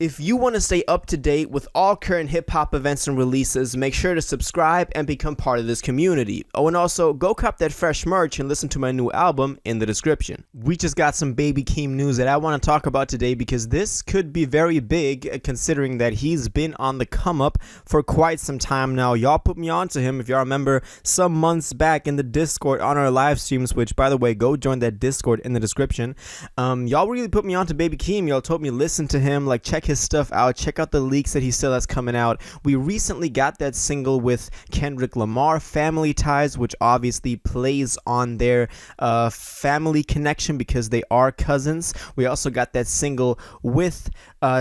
If you want to stay up to date with all current hip-hop events and releases, make sure to subscribe and become part of this community. Oh, and also, go cop that fresh merch and listen to my new album in the description. We just got some Baby Keem news that I want to talk about today because this could be very big considering that he's been on the come-up for quite some time now. Y'all put me on to him, if y'all remember, some months back in the Discord on our live streams, which, by the way, go join that Discord in the description. Y'all really put me on to Baby Keem. Y'all told me listen to him, like check his stuff out, check out the leaks that he still has coming out. We recently got that single with Kendrick Lamar, Family Ties, which obviously plays on their family connection because they are cousins. We also got that single with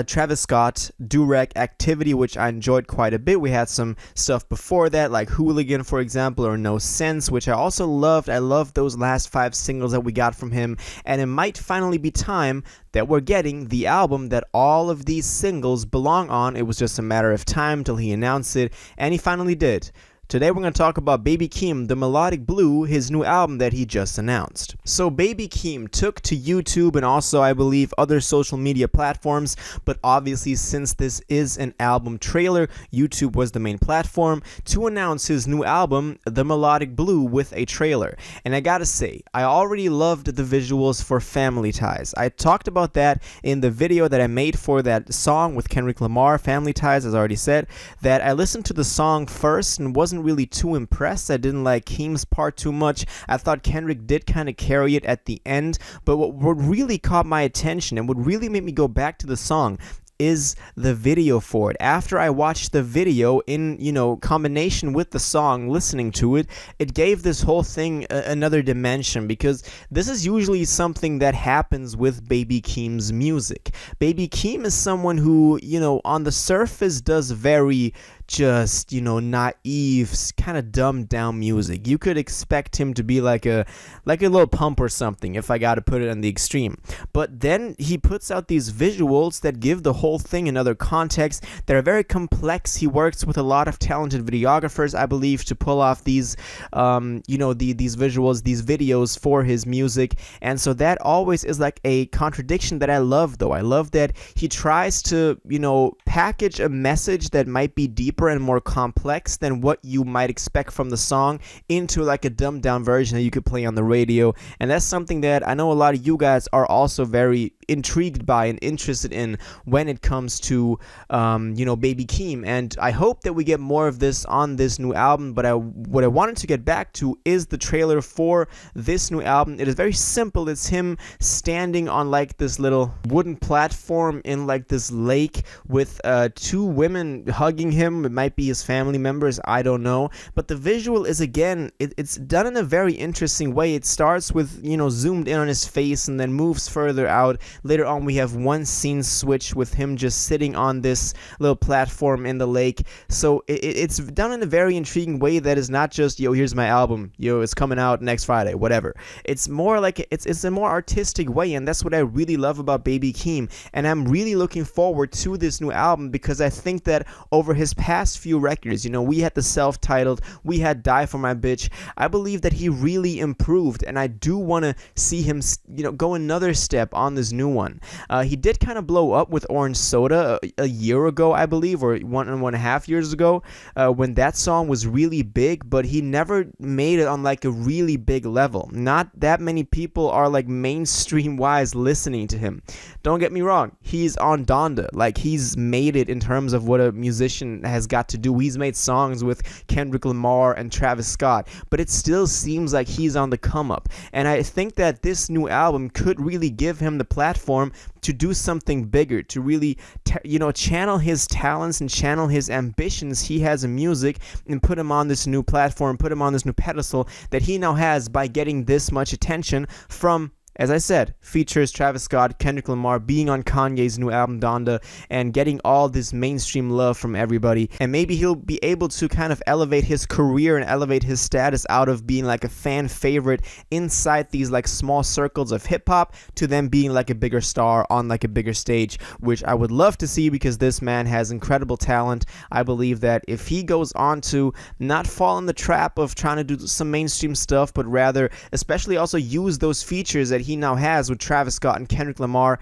Travis Scott, Durek, Activity, which I enjoyed quite a bit. We had some stuff before that, like Hooligan, for example, or No Sense, which I also loved. I loved those last 5 singles that we got from him, and it might finally be time that we're getting the album that all of these singles belong on. It was just a matter of time till he announced it, and he finally did. Today we're going to talk about Baby Keem, the Melodic Blue, his new album that he just announced. So Baby Keem took to YouTube and also, I believe, other social media platforms, but obviously since this is an album trailer, YouTube was the main platform to announce his new album, The Melodic Blue, with a trailer. And I gotta say, I already loved the visuals for Family Ties. I talked about that in the video that I made for that song with Kendrick Lamar, Family Ties, as I already said, that I listened to the song first and wasn't really too impressed. I didn't like Keem's part too much. I thought Kendrick did kind of carry it at the end, but what really caught my attention and what really made me go back to the song is the video for it. After I watched the video in, combination with the song, listening to it, it gave this whole thing another dimension, because this is usually something that happens with Baby Keem's music. Baby Keem is someone who, on the surface does very just, naive, kind of dumbed down music. You could expect him to be like a little Pump or something, if I gotta put it on the extreme. But then he puts out these visuals that give the whole thing another context. They're very complex. He works with a lot of talented videographers, I believe, to pull off these, these visuals, these videos for his music. And so that always is like a contradiction that I love, though. I love that he tries to, package a message that might be deeper and more complex than what you might expect from the song into like a dumbed down version that you could play on the radio. And that's something that I know a lot of you guys are also very intrigued by and interested in when it comes to Baby Keem, and I hope that we get more of this on this new album. But what I wanted to get back to is the trailer for this new album. It is very simple. It's him standing on like this little wooden platform in like this lake with 2 women hugging him. It might be his family members, I don't know, but the visual is, again, it's done in a very interesting way. It starts with zoomed in on his face and then moves further out. Later on, we have one scene switch with him just sitting on this little platform in the lake. So it's done in a very intriguing way that is not just, here's my album, it's coming out next Friday, whatever. It's more like, it's a more artistic way, and that's what I really love about Baby Keem. And I'm really looking forward to this new album because I think that over his past few records, we had the self-titled, we had Die For My Bitch. I believe that he really improved, and I do want to see him, go another step on this new one. He did kind of blow up with Orange Soda a year ago, I believe, or 1.5 years ago, when that song was really big, but he never made it on like a really big level. Not that many people are like mainstream wise listening to him. Don't get me wrong, he's on Donda, like he's made it in terms of what a musician has got to do. He's made songs with Kendrick Lamar and Travis Scott, but it still seems like he's on the come up, and I think that this new album could really give him the platform to do something bigger, to really channel his talents and channel his ambitions he has in music and put him on this new platform, put him on this new pedestal that he now has by getting this much attention from, as I said, features Travis Scott, Kendrick Lamar, being on Kanye's new album Donda, and getting all this mainstream love from everybody. And maybe he'll be able to kind of elevate his career and elevate his status out of being like a fan favorite inside these like small circles of hip hop to then being like a bigger star on like a bigger stage, which I would love to see because this man has incredible talent. I believe that if he goes on to not fall in the trap of trying to do some mainstream stuff, but rather especially also use those features that he now has with Travis Scott and Kendrick Lamar,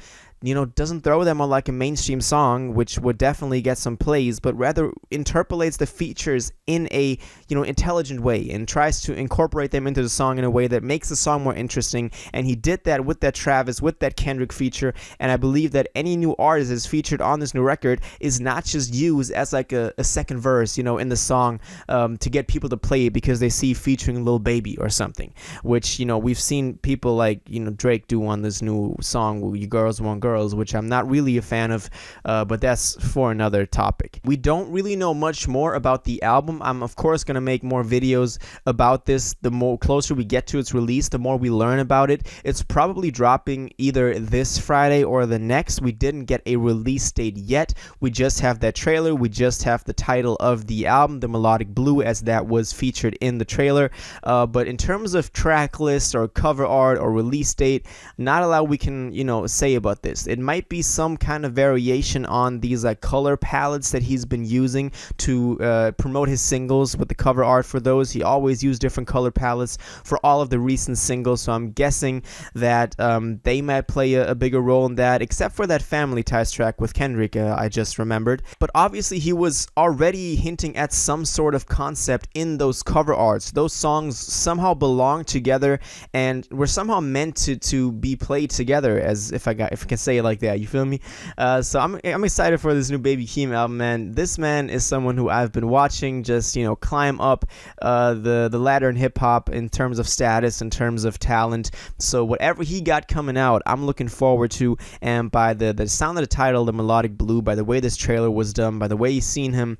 doesn't throw them on like a mainstream song, which would definitely get some plays, but rather interpolates the features in a, intelligent way and tries to incorporate them into the song in a way that makes the song more interesting. And he did that with that Travis, with that Kendrick feature. And I believe that any new artist that's featured on this new record is not just used as like a second verse, in the song to get people to play it because they see featuring Lil Baby or something, which, we've seen people like, Drake do on this new song, You Girls Want Girls, which I'm not really a fan of, but that's for another topic. We don't really know much more about the album. I'm, of course, going to make more videos about this. The more closer we get to its release, the more we learn about it. It's probably dropping either this Friday or the next. We didn't get a release date yet. We just have that trailer. We just have the title of the album, The Melodic Blue, as that was featured in the trailer. But in terms of track list or cover art or release date, not a lot we can, say about this. It might be some kind of variation on these like color palettes that he's been using to promote his singles. With the cover art for those, he always used different color palettes for all of the recent singles, so I'm guessing that they might play a bigger role in that, except for that Family Ties track with Kendrick, I just remembered. But obviously he was already hinting at some sort of concept in those cover arts. Those songs somehow belong together and were somehow meant to be played together, as if I can say it like that, you feel me? So I'm excited for this new Baby Keem album, man. This man is someone who I've been watching just climb up the ladder in hip hop in terms of status, in terms of talent. So whatever he got coming out, I'm looking forward to. And by the sound of the title, The Melodic Blue, by the way this trailer was done, by the way you've seen him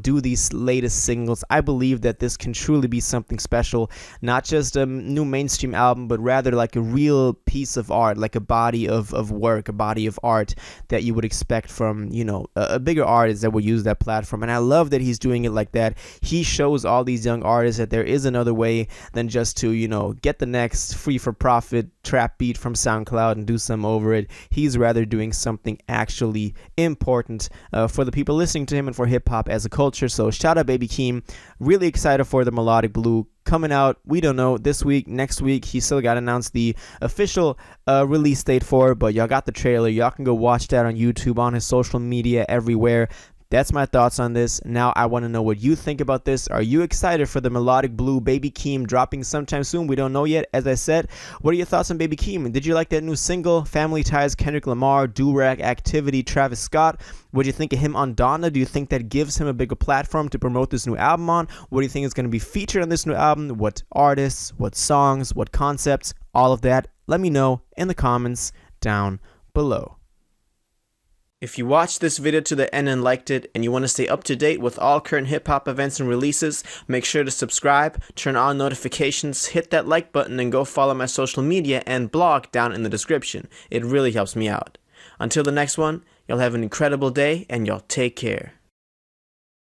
do these latest singles, I believe that this can truly be something special. Not just a new mainstream album, but rather like a real piece of art, like a body of work, a body of art that you would expect from a bigger artist that would use that platform. And I love that he's doing it like that. He shows all these young artists that there is another way than just to get the next free for profit trap beat from SoundCloud and do some over it. He's rather doing something actually important for the people listening to him and for hip hop as a culture. So shout out Baby Keem. Really excited for The Melodic Blue coming out. We don't know, this week, next week. He still got announced the official release date for it, but y'all got the trailer. Y'all can go watch that on YouTube, on his social media, everywhere. That's my thoughts on this. Now I want to know what you think about this. Are you excited for The Melodic Blue, Baby Keem, dropping sometime soon? We don't know yet, as I said. What are your thoughts on Baby Keem? Did you like that new single, Family Ties, Kendrick Lamar, Do-Rag, Activity, Travis Scott? What do you think of him on Donna? Do you think that gives him a bigger platform to promote this new album on? What do you think is going to be featured on this new album? What artists, what songs, what concepts? All of that, let me know in the comments down below. If you watched this video to the end and liked it, and you want to stay up to date with all current hip-hop events and releases, make sure to subscribe, turn on notifications, hit that like button, and go follow my social media and blog down in the description. It really helps me out. Until the next one, y'all have an incredible day, and y'all take care.